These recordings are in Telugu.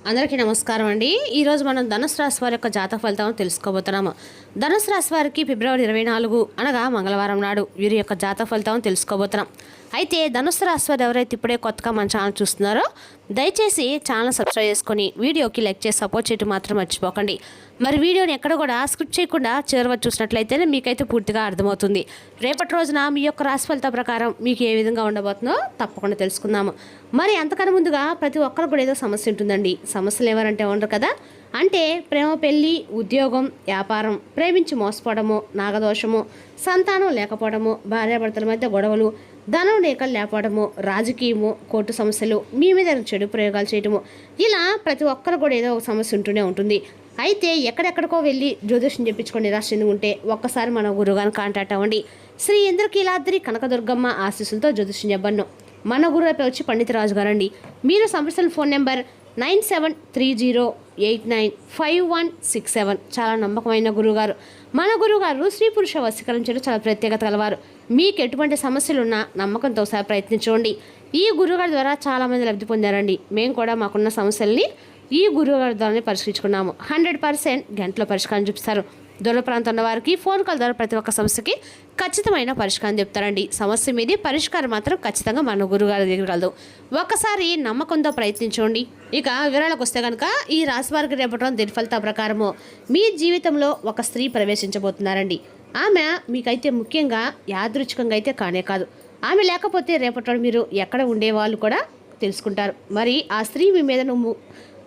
అందరికీ నమస్కారం అండి. ఈరోజు మనం ధనుసు రాశి వారి యొక్క జాతక ఫలితాలను తెలుసుకోబోతున్నాము. ధనుసు రాశి వారికి ఫిబ్రవరి 24 అనగా మంగళవారం నాడు వీరి యొక్క జాతక ఫలితాలను తెలుసుకోబోతున్నాం. అయితే ధనుసు రాశి వారు ఎవరైతే ఇప్పుడే కొత్తగా మన ఛానల్ చూస్తున్నారో దయచేసి ఛానల్ సబ్స్క్రైబ్ చేసుకొని వీడియోకి లైక్ చేసి సపోర్ట్ చేయడం మాత్రం మర్చిపోకండి. మరి వీడియోని ఎక్కడ కూడా స్కిప్ చేయకుండా చివరి చూసినట్లయితేనే మీకైతే పూర్తిగా అర్థమవుతుంది. రేపటి రోజున మీ యొక్క రాశి ఫలిత ప్రకారం మీకు ఏ విధంగా ఉండబోతుందో తప్పకుండా తెలుసుకుందాము. మరి అంతకన్నా ముందుగా ప్రతి ఒక్కరు కూడా ఏదో సమస్య ఉంటుందండి. సమస్యలు ఎవరంటే ఉండరు కదా. అంటే ప్రేమ, పెళ్ళి, ఉద్యోగం, వ్యాపారం, ప్రేమించి మోసపోవడము, నాగదోషము, సంతానం లేకపోవడము, భార్యాభర్తల మధ్య గొడవలు, ధనం లేక లేకపోవడము, రాజకీయము, కోర్టు సమస్యలు, మీ మీద చెడు ప్రయోగాలు చేయటము, ఇలా ప్రతి ఒక్కరు కూడా ఏదో ఒక సమస్య ఉంటూనే ఉంటుంది. అయితే ఎక్కడెక్కడికో వెళ్ళి జ్యోతిష్యం చెప్పించుకొని నిరాశ చెంది ఉంటే ఒక్కసారి మన గురువుగారిని కాంటాక్ట్ అవ్వండి. శ్రీ ఇంద్రకీలాద్రి కనకదుర్గమ్మ ఆశీస్సులతో జ్యోతిష్యం చెప్పను. మన గురువుపై వచ్చి పండితరాజు గారండి. మీరు సంప్రదించిన ఫోన్ నెంబర్ 9730895167. చాలా నమ్మకమైన గురువుగారు. మన గురువుగారు స్త్రీ పురుష వశీకరించడం చాలా ప్రత్యేకత కలవారు. మీకు ఎటువంటి సమస్యలున్నా నమ్మకంతో ఒకసారి ప్రయత్నించండి. ఈ గురువుగారి ద్వారా చాలామంది లబ్ధి పొందారండి. మేము కూడా మాకున్న సమస్యల్ని ఈ గురువుగారి ద్వారానే పరిష్కరించుకున్నాము. 100% గంటలో పరిష్కారం చూపిస్తారు. దూర ప్రాంతంలో వారికి ఫోన్ కాల్ ద్వారా ప్రతి ఒక్క సమస్యకి ఖచ్చితమైన పరిష్కారం చెప్తారండి. సమస్య మీది పరిష్కారం మాత్రం ఖచ్చితంగా మన గురువుగారి దగ్గర కలదు. ఒక్కసారి నమ్మకంతో ప్రయత్నించండి. ఇక వివరాలకు వస్తే కనుక ఈ రాశి వారికి రేపటి దీని ఫలిత ప్రకారము మీ జీవితంలో ఒక స్త్రీ ప్రవేశించబోతున్నారండి. ఆమె మీకైతే ముఖ్యంగా యాదృచ్ఛికంగా అయితే కానే కాదు. ఆమె లేకపోతే రేపటి మీరు ఎక్కడ ఉండేవాళ్ళు కూడా తెలుసుకుంటారు. మరి ఆ స్త్రీ మీ మీద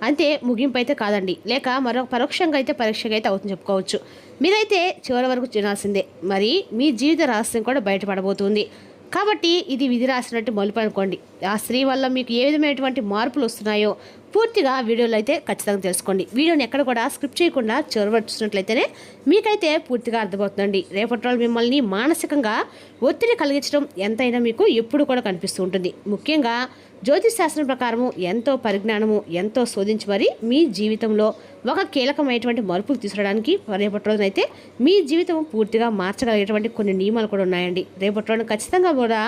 అంతే ముగింపు అయితే కాదండి, లేక మరొక పరోక్షంగా అయితే పరీక్షగా అయితే అవుతుంది చెప్పుకోవచ్చు. మీరైతే చివరి వరకు తినాల్సిందే. మరి మీ జీవిత రహస్యం కూడా బయటపడబోతుంది. కాబట్టి ఇది విధి రాసినట్టు మలుపు అనుకోండి. ఆ స్త్రీ వల్ల మీకు ఏ విధమైనటువంటి మార్పులు వస్తున్నాయో పూర్తిగా వీడియోలో అయితే ఖచ్చితంగా తెలుసుకోండి. వీడియోని ఎక్కడ కూడా స్క్రిప్ట్ చేయకుండా చివరి చూసినట్లయితేనే మీకైతే పూర్తిగా అర్థమవుతుందండి. రేపటి రోజు మిమ్మల్ని మానసికంగా ఒత్తిడి కలిగించడం ఎంతైనా మీకు ఎప్పుడు కూడా కనిపిస్తూ ఉంటుంది. ముఖ్యంగా జ్యోతిష్ శాస్త్రం ప్రకారము ఎంతో పరిజ్ఞానము ఎంతో శోధించి మరి మీ జీవితంలో ఒక కీలకమైనటువంటి మార్పులు తీసుకురావడానికి రేపటి రోజునైతే మీ జీవితం పూర్తిగా మార్చగలిగేటువంటి కొన్ని నియమాలు కూడా ఉన్నాయండి. రేపటి రోజున ఖచ్చితంగా కూడా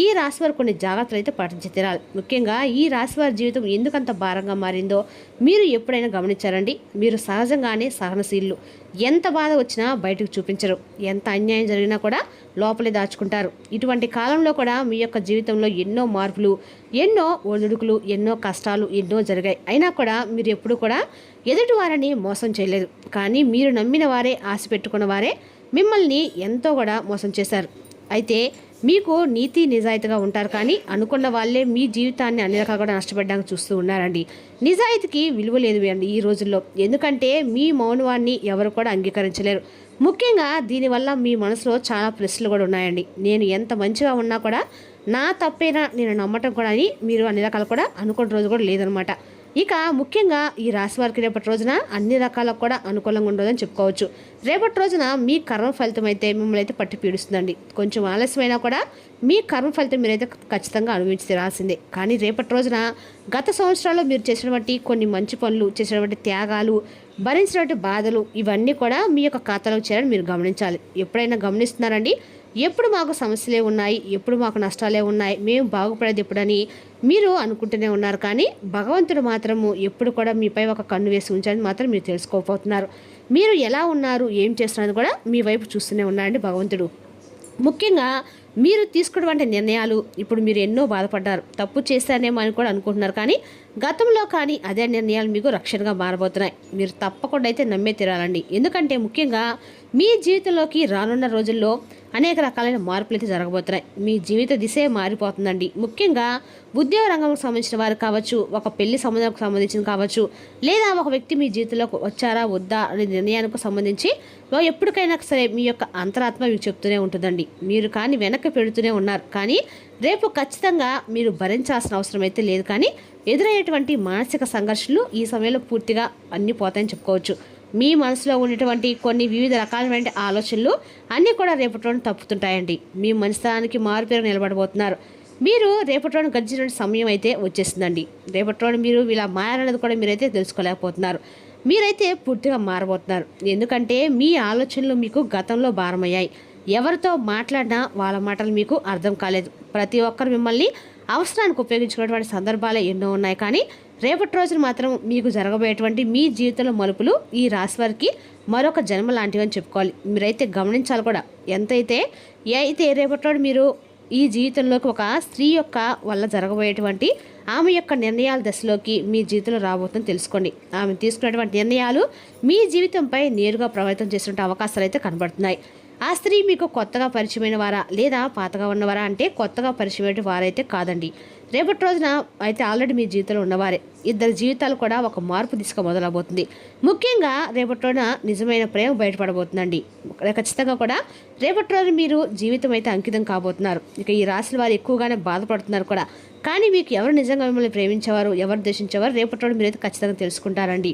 ఈ రాశి వారు కొన్ని జాగ్రత్తలు అయితే పాటించి తీరాలి. ముఖ్యంగా ఈ రాశి వారి జీవితం ఎందుకంత భారంగా మారిందో మీరు ఎప్పుడైనా గమనించారండి? మీరు సహజంగానే సహనశీలు. ఎంత బాధ వచ్చినా బయటకు చూపించరు. ఎంత అన్యాయం జరిగినా కూడా లోపలే దాచుకుంటారు. ఇటువంటి కాలంలో కూడా మీ యొక్క జీవితంలో ఎన్నో మార్పులు, ఎన్నో ఒడిదుడుకులు, ఎన్నో కష్టాలు ఎన్నో జరిగాయి. అయినా కూడా మీరు ఎప్పుడు కూడా ఎదుటి వారిని మోసం చేయలేదు. కానీ మీరు నమ్మిన వారే, ఆశ పెట్టుకున్న వారే మిమ్మల్ని ఎంతో కూడా మోసం చేశారు. అయితే మీకు నీతి నిజాయితీగా ఉంటారు, కానీ అనుకున్న వాళ్ళే మీ జీవితాన్ని అన్ని రకాలుగా కూడా నష్టపడ్డానికి చూస్తూ ఉన్నారండి. నిజాయితీకి విలువ లేదు అండి ఈ రోజుల్లో. ఎందుకంటే మీ మౌనవాన్ని ఎవరు కూడా అంగీకరించలేరు. ముఖ్యంగా దీనివల్ల మీ మనసులో చాలా ప్రశ్నలు కూడా ఉన్నాయండి. నేను ఎంత మంచిగా ఉన్నా కూడా నా తప్పేనా నేను నమ్మటం కూడా అని మీరు అన్ని రకాలు కూడా అనుకున్న రోజు కూడా లేదనమాట. ఇక ముఖ్యంగా ఈ రాశి వారికి రేపటి రోజున అన్ని రకాలకు కూడా అనుకూలంగా ఉండదని చెప్పుకోవచ్చు. రేపటి రోజున మీ కర్మ ఫలితం అయితే మిమ్మల్ని అయితే పట్టి పీడిస్తుందండి. కొంచెం ఆలస్యమైనా కూడా మీ కర్మ ఫలితం మీరైతే ఖచ్చితంగా అనుభవించి తీరాల్సిందే. కానీ రేపటి రోజున గత సంవత్సరాల్లో మీరు చేసినటువంటి కొన్ని మంచి పనులు, చేసినటువంటి త్యాగాలు, భరించినటువంటి బాధలు ఇవన్నీ కూడా మీ యొక్క ఖాతాలోకి చేయాలని మీరు గమనించాలి. ఎప్పుడైనా గమనిస్తున్నారండి? ఎప్పుడు మాకు సమస్యలే ఉన్నాయి, ఎప్పుడు మాకు నష్టాలే ఉన్నాయి, మేము బాగుపడేది ఎప్పుడని మీరు అనుకుంటూనే ఉన్నారు. కానీ భగవంతుడు మాత్రము ఎప్పుడు కూడా మీపై ఒక కన్ను వేసి ఉంచాలని మాత్రం మీరు తెలుసుకోకపోతున్నారు. మీరు ఎలా ఉన్నారు, ఏం చేస్తున్నారు కూడా మీ వైపు చూస్తూనే ఉన్నారండి భగవంతుడు. ముఖ్యంగా మీరు తీసుకున్నటువంటి నిర్ణయాలు ఇప్పుడు మీరు ఎన్నో బాధపడ్డారు. తప్పు చేశానేమో అని కూడా అనుకుంటున్నారు. కానీ గతంలో కానీ అదే నిర్ణయాలు మీకు రక్షణగా మారబోతున్నాయి. మీరు తప్పకుండా అయితే నమ్మే తీరాలండి. ఎందుకంటే ముఖ్యంగా మీ జీవితంలోకి రానున్న రోజుల్లో అనేక రకాలైన మార్పులు అయితే జరగబోతున్నాయి. మీ జీవిత దిశే మారిపోతుందండి. ముఖ్యంగా ఉద్యోగ రంగంకు సంబంధించిన వారు కావచ్చు, ఒక పెళ్లి సంబంధానికి సంబంధించిన కావచ్చు, లేదా ఒక వ్యక్తి మీ జీవితంలోకి వచ్చారా వద్దా అనే నిర్ణయానికి సంబంధించి ఎప్పటికైనా సరే మీ యొక్క అంతరాత్మ మీకు చెప్తూనే ఉంటుందండి. మీరు కానీ వెనక్కి పెడుతూనే ఉన్నారు. కానీ రేపు ఖచ్చితంగా మీరు భరించాల్సిన అవసరం అయితే లేదు. కానీ ఎదురయ్యేటువంటి మానసిక సంఘర్షణలు ఈ సమయంలో పూర్తిగా అన్నీ పోతాయని చెప్పుకోవచ్చు. మీ మనసులో ఉండేటువంటి కొన్ని వివిధ రకాలైన ఆలోచనలు అన్నీ కూడా రేపటి రోజున తప్పుతుంటాయండి. మీ మనసుకి మారుపేరు నిలబడబోతున్నారు. మీరు రేపటి రోజున గడిచిన సమయం అయితే వచ్చేసిందండి. రేపటి రోజున మీరు ఇలా మారాలన్నది కూడా మీరైతే తెలుసుకోలేకపోతున్నారు. మీరైతే పూర్తిగా మారబోతున్నారు. ఎందుకంటే మీ ఆలోచనలు మీకు గతంలో భారమయ్యాయి. ఎవరితో మాట్లాడినా వాళ్ళ మాటలు మీకు అర్థం కాలేదు. ప్రతి ఒక్కరు మిమ్మల్ని అవసరానికి ఉపయోగించుకున్నటువంటి సందర్భాలే ఎన్నో ఉన్నాయి. కానీ రేపటి రోజున మాత్రం మీకు జరగబోయేటువంటి మీ జీవితంలో మలుపులు ఈ రాశి వారికి మరొక జన్మ లాంటివి అని చెప్పుకోవాలి. మీరైతే గమనించాలి కూడా. అయితే రేపటి రోజు మీరు ఈ జీవితంలోకి ఒక స్త్రీ యొక్క వల్ల జరగబోయేటువంటి ఆమె యొక్క నిర్ణయాల దశలోకి మీ జీవితంలో రాబోతుందని తెలుసుకోండి. ఆమె తీసుకున్నటువంటి నిర్ణయాలు మీ జీవితంపై నేరుగా ప్రభావితం చేసినటువంటి అవకాశాలు అయితే కనబడుతున్నాయి. ఆ స్త్రీ మీకు కొత్తగా పరిచయమైన వారా లేదా పాతగా ఉన్నవారా అంటే కొత్తగా పరిచయమైన వారైతే కాదండి. రేపటి రోజున అయితే ఆల్రెడీ మీ జీవితంలో ఉన్నవారే. ఇద్దరి జీవితాలు కూడా ఒక మార్పు దిశగా మొదలవబోతుంది. ముఖ్యంగా రేపటి రోజున నిజమైన ప్రేమ బయటపడబోతుందండి. ఖచ్చితంగా కూడా రేపటి రోజు మీరు జీవితం అయితే అంకితం కాబోతున్నారు. ఇక ఈ రాశుల వారు ఎక్కువగానే బాధపడుతున్నారు కూడా. కానీ మీకు ఎవరు నిజంగా మిమ్మల్ని ప్రేమించేవారు, ఎవరు ద్వేషించేవారు రేపటి రోజు మీరైతే ఖచ్చితంగా తెలుసుకుంటారండి.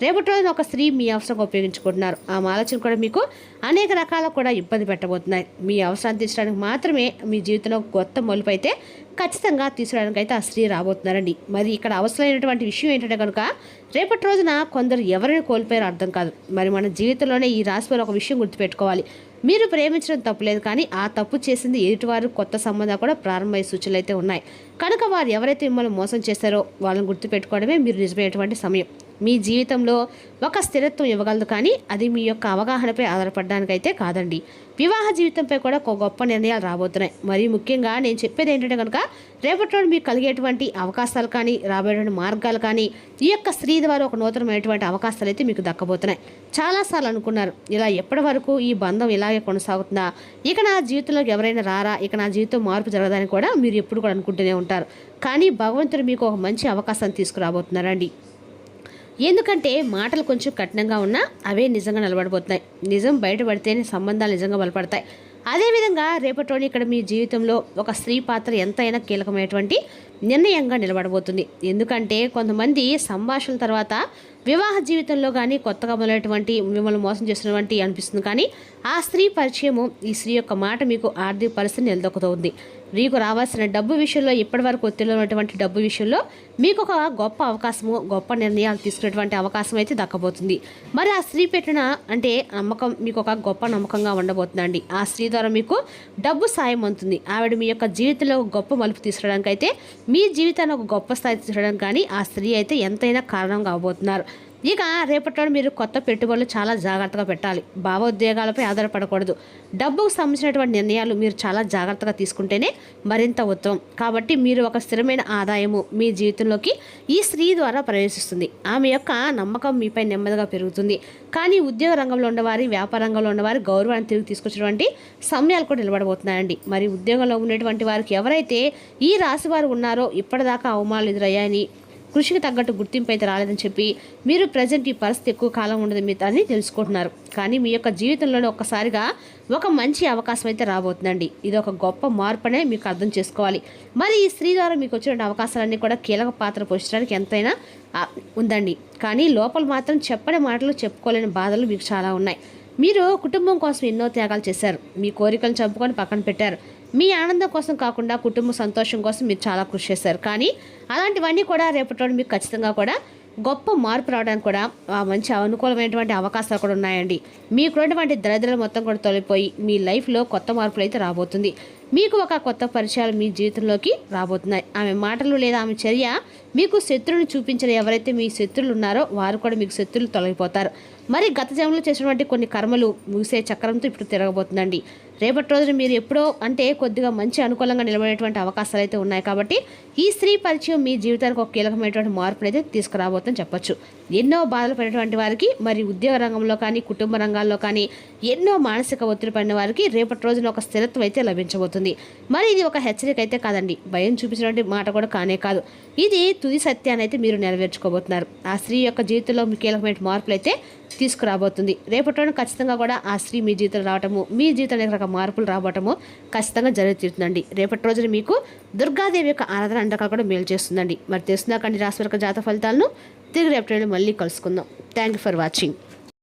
రేపటి రోజున ఒక స్త్రీ మీ అవసరంగా ఉపయోగించుకుంటున్నారు. ఆమె ఆలోచన కూడా మీకు అనేక రకాల కూడా ఇబ్బంది పెట్టబోతున్నాయి. మీ అవసరాన్ని తీర్చడానికి మాత్రమే మీ జీవితంలో కొత్త మలుపు అయితే ఖచ్చితంగా తీసుకోవడానికి అయితే ఆ స్త్రీ రాబోతున్నారండి. మరి ఇక్కడ అవసరమైనటువంటి విషయం ఏంటంటే కనుక రేపటి రోజున కొందరు ఎవరిని కోల్పోయారో అర్థం కాదు. మరి మన జీవితంలోనే ఈ రాశిలో ఒక విషయం గుర్తుపెట్టుకోవాలి. మీరు ప్రేమించడం తప్పులేదు, కానీ ఆ తప్పు చేసింది ఎదుటివారు కొత్త సంబంధాలు కూడా ప్రారంభమయ్యే సూచనలు అయితే ఉన్నాయి. కనుక వారు ఎవరైతే మిమ్మల్ని మోసం చేశారో వాళ్ళని గుర్తుపెట్టుకోవడమే మీరు నిజమైనటువంటి సమయం. మీ జీవితంలో ఒక స్థిరత్వం ఇవ్వగలదు, కానీ అది మీ యొక్క అవగాహనపై ఆధారపడడానికైతే కాదండి. వివాహ జీవితంపై కూడా ఒక గొప్ప నిర్ణయాలు రాబోతున్నాయి. మరి ముఖ్యంగా నేను చెప్పేది ఏంటంటే కనుక రేపటి రోజు మీకు కలిగేటువంటి అవకాశాలు కానీ రాబోయేటువంటి మార్గాలు కానీ ఈ యొక్క స్త్రీ ద్వారా ఒక నూతనమైనటువంటి అవకాశాలు అయితే మీకు దక్కబోతున్నాయి. చాలాసార్లు అనుకున్నారు, ఇలా ఎప్పటి వరకు ఈ బంధం ఇలాగే కొనసాగుతుందా, ఇక నా జీవితంలోకి ఎవరైనా రారా, ఇక నా జీవితం మార్పు జరగదని కూడా మీరు ఎప్పుడు కూడా అనుకుంటూనే ఉంటారు. కానీ భగవంతుడు మీకు ఒక మంచి అవకాశాన్ని తీసుకురాబోతున్నారండి. ఎందుకంటే మాటలు కొంచెం కఠినంగా ఉన్నా అవే నిజంగా నిలబడిపోతున్నాయి. నిజం బయటపడితేనే సంబంధాలు నిజంగా బలపడతాయి. అదేవిధంగా రేపటి రోజు ఇక్కడ మీ జీవితంలో ఒక స్త్రీ పాత్ర ఎంతైనా కీలకమైనటువంటి నిర్ణయంగా నిలబడబోతుంది. ఎందుకంటే కొంతమంది సంభాషణల తర్వాత వివాహ జీవితంలో కానీ కొత్తగా మొదలైనటువంటి మిమ్మల్ని మోసం చేసినటువంటి అనిపిస్తుంది. కానీ ఆ స్త్రీ పరిచయము, ఈ స్త్రీ యొక్క మాట మీకు ఆర్థిక పరిస్థితి నిలదొక్కుతుంది. మీకు రావాల్సిన డబ్బు విషయంలో ఇప్పటివరకు ఒత్తిడిలో ఉన్నటువంటి డబ్బు విషయంలో మీకు ఒక గొప్ప అవకాశము, గొప్ప నిర్ణయాలు తీసుకునేటువంటి అవకాశం అయితే దక్కబోతుంది. మరి ఆ స్త్రీ పెట్టిన అంటే నమ్మకం మీకు ఒక గొప్ప నమ్మకంగా ఉండబోతుందండి. ఆ స్త్రీ ద్వారా మీకు డబ్బు సాయం అందుతుంది. ఆవిడ మీ యొక్క జీవితంలో ఒక గొప్ప మలుపు తీసుకురావడానికి అయితే, మీ జీవితాన్ని ఒక గొప్ప స్థాయి తీసుకురావడానికి కానీ ఆ స్త్రీ అయితే ఎంతైనా కారణంగా అవబోతున్నారు. ఇక రేపటి మీరు కొత్త పెట్టుబడులు చాలా జాగ్రత్తగా పెట్టాలి. భావోద్వేగాలపై ఆధారపడకూడదు. డబ్బుకు సంబంధించినటువంటి నిర్ణయాలు మీరు చాలా జాగ్రత్తగా తీసుకుంటేనే మరింత ఉత్తమం. కాబట్టి మీరు ఒక స్థిరమైన ఆదాయము మీ జీవితంలోకి ఈ స్త్రీ ద్వారా ప్రవేశిస్తుంది. ఆమె యొక్క నమ్మకం మీపై నెమ్మదిగా పెరుగుతుంది. కానీ ఉద్యోగ రంగంలో ఉన్నవారి, వ్యాపార రంగంలో ఉన్నవారి గౌరవాన్ని తిరిగి తీసుకొచ్చినటువంటి సమయాలు కూడా నిలబడబోతున్నాయండి. మరి ఉద్యోగంలో ఉన్నటువంటి వారికి ఎవరైతే ఈ రాశి వారు ఉన్నారో ఇప్పటిదాకా అవమానాలు ఎదురయ్యాయని, కృషికి తగ్గట్టు గుర్తింపు అయితే రాలేదని చెప్పి మీరు ప్రజెంట్ ఈ పరిస్థితి ఎక్కువ కాలం ఉండదు మీ అని తెలుసుకుంటున్నారు. కానీ మీ యొక్క జీవితంలోనే ఒక్కసారిగా ఒక మంచి అవకాశం అయితే రాబోతుందండి. ఇది ఒక గొప్ప మార్పునే మీకు అర్థం చేసుకోవాలి. మరి ఈ స్త్రీ ద్వారా మీకు వచ్చిన అవకాశాలన్నీ కూడా కీలక పాత్ర పోషించడానికి ఎంతైనా ఉందండి. కానీ లోపల మాత్రం చెప్పని మాటలు, చెప్పుకోలేని బాధలు మీకు చాలా ఉన్నాయి. మీరు కుటుంబం కోసం ఎన్నో త్యాగాలు చేశారు. మీ కోరికలను చంపుకొని పక్కన పెట్టారు. మీ ఆనందం కోసం కాకుండా కుటుంబ సంతోషం కోసం మీరు చాలా కృషి చేశారు. కానీ అలాంటివన్నీ కూడా రేపటి రోజు మీకు ఖచ్చితంగా కూడా గొప్ప మార్పు రావడానికి కూడా మంచి అనుకూలమైనటువంటి అవకాశాలు కూడా ఉన్నాయండి. మీకున్నటువంటి దరిద్రాలు మొత్తం కూడా తొలగిపోయి మీ లైఫ్లో కొత్త మార్పులు అయితే రాబోతుంది. మీకు ఒక కొత్త పరిచయాలు మీ జీవితంలోకి రాబోతున్నాయి. ఆమె మాటలు లేదా ఆమె చర్య మీకు శత్రువుని చూపించిన ఎవరైతే మీ శత్రువులు ఉన్నారో వారు కూడా మీకు శత్రువులు తొలగిపోతారు. మరి గత జన్మలో చేసినటువంటి కొన్ని కర్మలు ముగిసే చక్రంతో ఇప్పుడు తిరగబోతుందండి. రేపటి రోజున మీరు ఎప్పుడో అంటే కొద్దిగా మంచి అనుకూలంగా నిలబడేటువంటి అవకాశాలు అయితే ఉన్నాయి. కాబట్టి ఈ స్త్రీ పరిచయం మీ జీవితానికి ఒక కీలకమైనటువంటి మార్పులు అయితే తీసుకురాబోతుందని చెప్పొచ్చు. ఎన్నో బాధలు పడినటువంటి వారికి, మరి ఉద్యోగ రంగంలో కానీ కుటుంబ రంగాల్లో కానీ ఎన్నో మానసిక ఒత్తిడి పడిన వారికి రేపటి రోజున ఒక స్థిరత్వం అయితే లభించబోతుంది. మరి ఇది ఒక హెచ్చరిక అయితే కాదండి, భయం చూపించినటువంటి మాట కూడా కానే కాదు. ఇది తుది సత్యాన్ని అయితే మీరు నెరవేర్చుకోబోతున్నారు. ఆ స్త్రీ యొక్క జీవితంలో మీ కీలకమైన మార్పులు అయితే తీసుకురాబోతుంది. రేపటి రోజున ఖచ్చితంగా కూడా ఆ స్త్రీ మీ జీవితంలో రావటము, మీ జీవితంలో రకరకాల మార్పులు రావటము ఖచ్చితంగా జరుగుతుందండి. రేపటి రోజున మీకు దుర్గాదేవి యొక్క ఆరాధన అండకాలు కూడా మేలు చేస్తుందండి. మరి తెలుస్తుందా కండి రాశి వర్గ జాతక ఫలితాలను తిరిగి రేపటి మళ్ళీ కలుసుకుందాం. Thank you for watching.